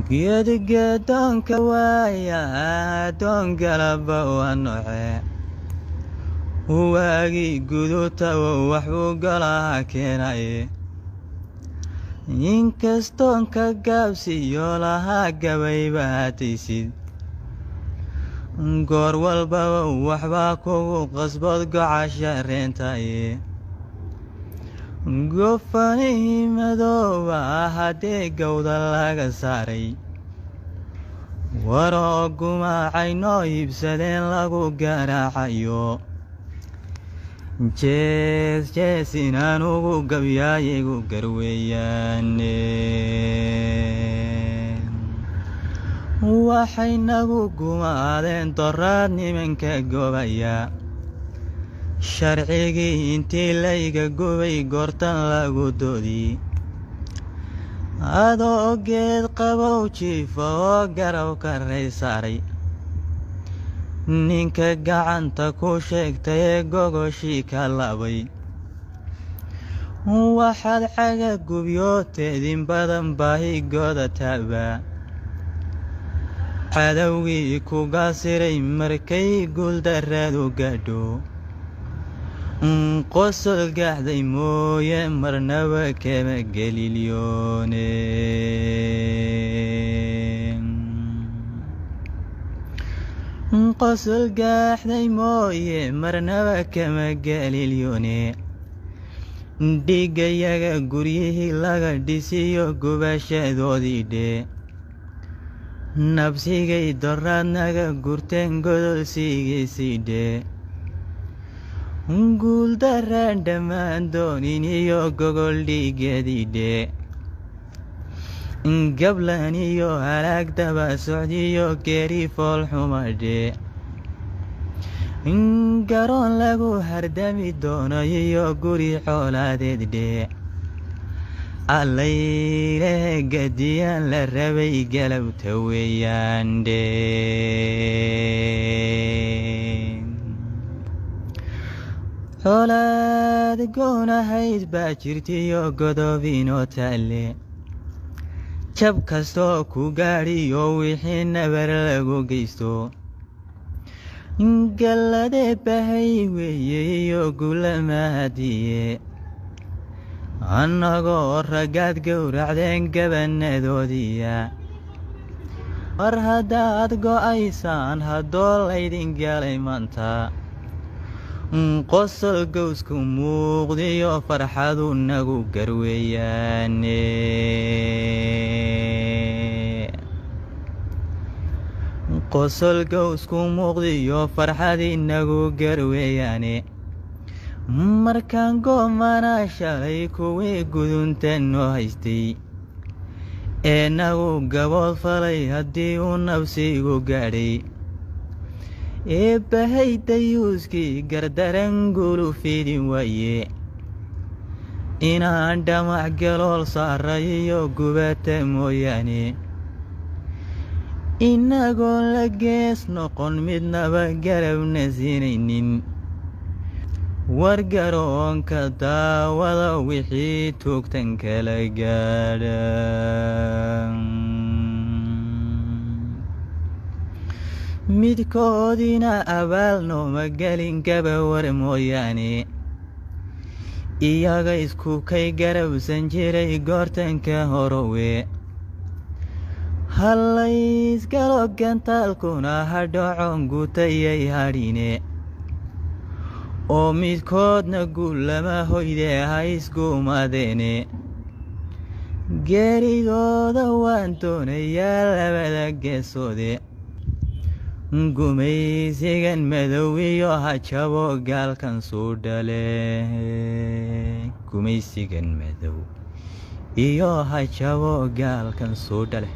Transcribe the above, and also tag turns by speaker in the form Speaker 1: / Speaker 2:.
Speaker 1: geediga doonka waaya doon galaba waa noocee waagii guduta waxuu golaha keenaye inkastoon ka gaabsiyo lahaa gabayba hataysid goor walbaba waxbaa kugu qasbad gocasha reentaye gofanihii madooba haddii gowda laga saaray waroo gumaacay noo iibsadeen lagu garaacayo jees jees inaan ugu gabyaayigu garweeyaane waxay nagu gumaadeen doraad nimanka gobaya sharcigii intii layga gubay goortan lagu doodi adoo geed qabow jiifa oo garaw ka ray saaray ninka gacanta ku sheegtay ee gogoshii ka labay waxaad caga gubyooteedin badan baahigooda taaba cadowgii kuga siray markay guuldarraadu gaadho qosol gaxday mooye marnaba kama gelilyoone qosol gaxday mooye marnaba kama gelilyoone dhigayaga guryihii laga dhisiyo gubashadoodii dhe nabsigay doraad naga gurteen godolsigiisii dhe guuldarraan dhammaan doonin iyo gogol dhiigeedii dhe gablan iyo halaag daba socdiyo geeri foolxuma dhe garoon lagu hardami doono iyo guri xoolaadeed dhe allaylehe gadiyaan la rabay galabta weeyaan dhe xoolaad goonahayd baa jirtiyo godobinoo taalle jab kastoo ku gaadhiyo wixii nabar lagu geysto galladee bahay weeye iyo gulamahadiye annagoo raggaad gowracdeen gabanadoodiya war haddaad go'aysaan haddoo laydin galay maanta qosol gowsku muuqdiyo farxadu nagu garweeyaane qosol gowsku muuqdiyo farxadii nagu garweeyaane markaan goomana shalay kuwii gudunta noo haystay ee nagu gabood falay haddii uu nabsigu gaadhay ee bahay dayuuskii gardaran gulu fidin waaye inaan dhamac galool saaray iyo gubata mooyaane inagoon la gees noqon midnaba garabna siinaynin war garoonka daawada wixii tuugtan kala gaadha midkoodina abaal nooma gelin gabawar mooyaane iyaga isku kay garabsan jiray goortanka horowe hallaysgalo gantaalkuna hadhocon gutayay hadhine oo midkoodna guullama hoyde ha isguumadeene geeridooda waan doonayaa labada geesoode gumaysigan madow iyo hajabo gaalkan suu dhale gumaysigan madow iyo hajabo gaalkan suu dhale